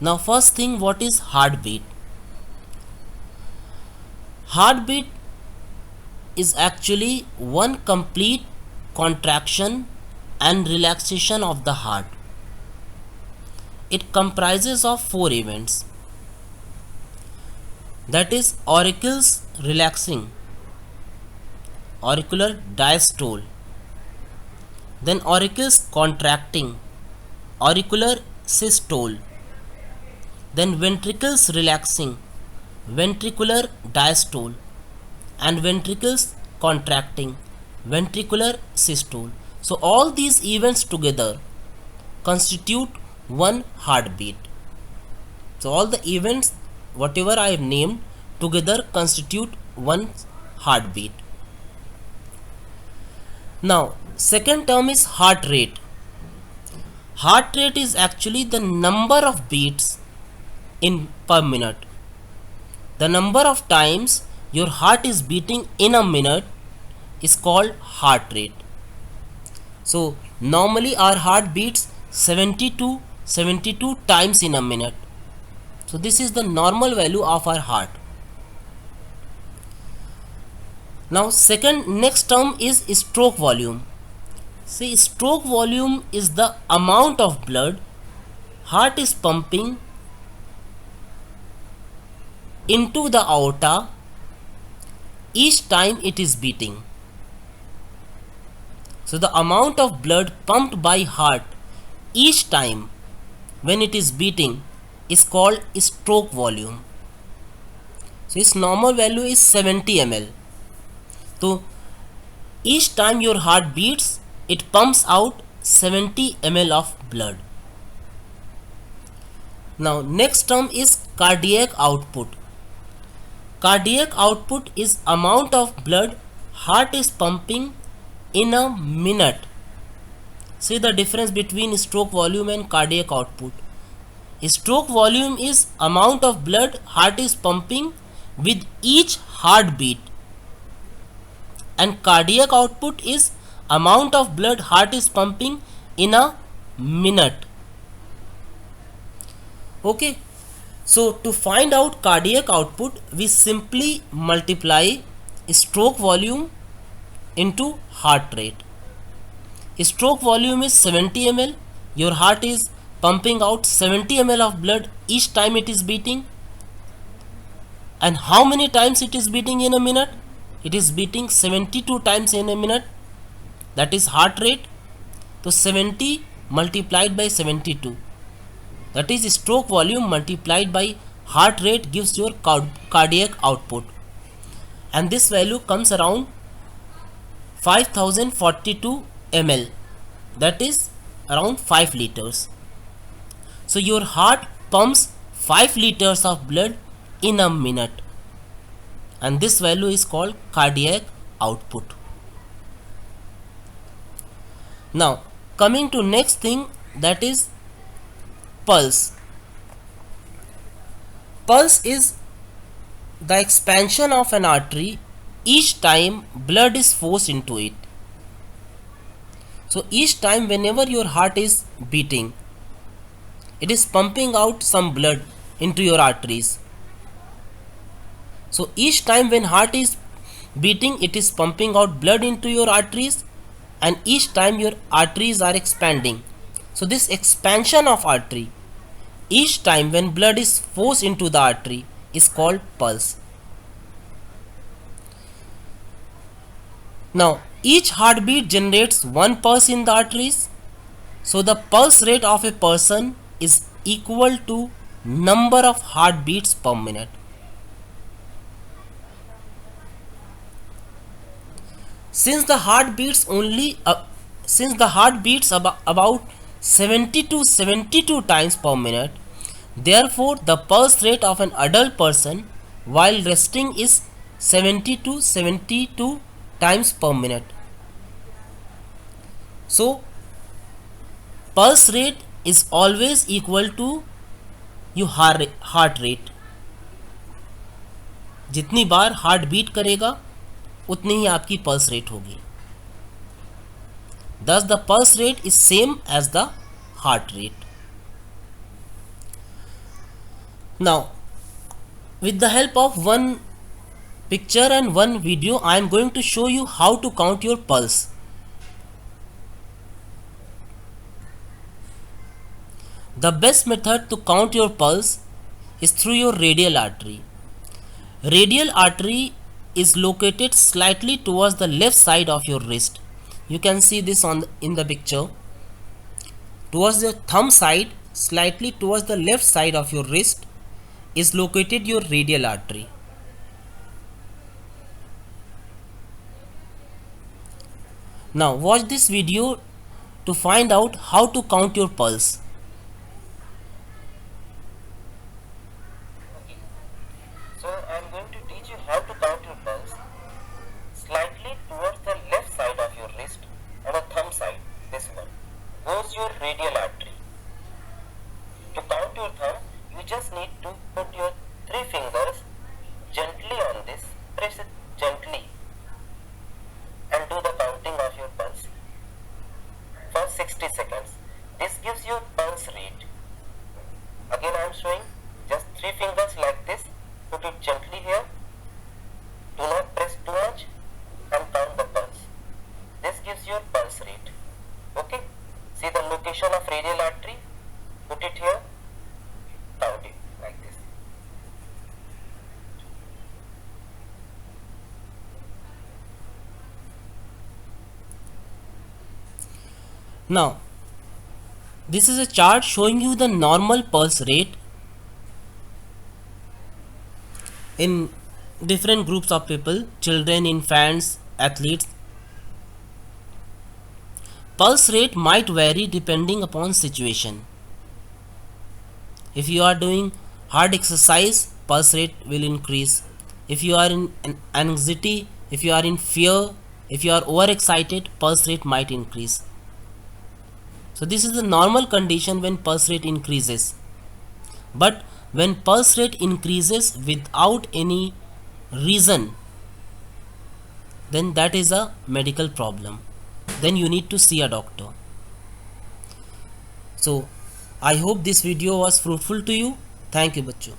Now first thing, what is heartbeat? Heartbeat is actually one complete contraction and relaxation of the heart. It comprises of four events, that is auricles relaxing, auricular diastole, then auricles contracting, auricular systole, then ventricles relaxing, ventricular diastole, and ventricles contracting, ventricular systole. So all these events together constitute one heartbeat. So all the events, whatever I have named, together constitute one heartbeat. Now second term is heart rate. Heart rate is actually the number of beats in per minute. The number of times your heart is beating in a minute is called heart rate. So normally our heart beats 72 times in a minute. So this is the normal value of our heart. Now next term is stroke volume. See, stroke volume is the amount of blood heart is pumping into the aorta each time it is beating. So the amount of blood pumped by heart each time when it is beating is called stroke volume. So its normal value is 70 ml. So each time your heart beats, it pumps out 70 ml of blood. Now next term is cardiac output. Cardiac output is amount of blood heart is pumping in a minute. See the difference between stroke volume and cardiac output. Stroke volume is amount of blood heart is pumping with each heartbeat, and cardiac output is amount of blood heart is pumping in a minute. Okay, so to find out cardiac output, we simply multiply stroke volume into heart rate. Stroke volume is 70 ml. Your heart is pumping out 70 ml of blood each time it is beating. And how many times it is beating in a minute? It is beating 72 times in a minute. That is heart rate. So 70 multiplied by 72. That is stroke volume multiplied by heart rate gives your cardiac output. And this value comes around 5042 ml. That is around 5 liters. So your heart pumps 5 liters of blood in a minute. And this value is called cardiac output. Now coming to next thing, that is pulse. Pulse is the expansion of an artery each time blood is forced into it. So each time whenever your heart is beating, it is pumping out some blood into your arteries. So each time when heart is beating, it is pumping out blood into your arteries, and each time your arteries are expanding. So this expansion of artery each time when blood is forced into the artery is called pulse. Now each heartbeat generates one pulse in the arteries. So the pulse rate of a person is equal to number of heartbeats per minute. Since the heart beats about 70 to 72 times per minute, therefore the pulse rate of an adult person while resting is 70 to 72 times per minute. So pulse rate is always equal to your heart rate. जितनी बार heart beat करेगा उतनी ही आपकी pulse rate होगी. Thus the pulse rate is same as the heart rate. Now, with the help of one picture and one video, I am going to show you how to count your pulse. The best method to count your pulse is through your radial artery. Radial artery is located slightly towards the left side of your wrist. You can see this in the picture. Towards the thumb side, slightly towards the left side of your wrist is located your radial artery. Now watch this video to find out how to count your pulse. So I am going to teach you how to count your pulse. Slightly towards the left side of your wrist on the thumb side, this one, goes your radial artery. To count your thumb, you just need to put your 3 fingers gently on this, press it gently and do the counting of your pulse for 60 seconds. This gives you pulse rate. Again I am showing just 3 fingers like this, put it gently here, do not press too much and count the pulse. This gives your pulse rate. Okay, see the location of radial artery, put it here, count it like this. Now, this is a chart showing you the normal pulse rate in different groups of people: children, infants, athletes. Pulse rate might vary depending upon situation. If you are doing hard exercise, pulse rate will increase. If you are in anxiety, if you are in fear, if you are overexcited, pulse rate might increase. So this is the normal condition when pulse rate increases. But when pulse rate increases without any reason, then that is a medical problem. Then you need to see a doctor. So I hope this video was fruitful to you. Thank you, बच्चों.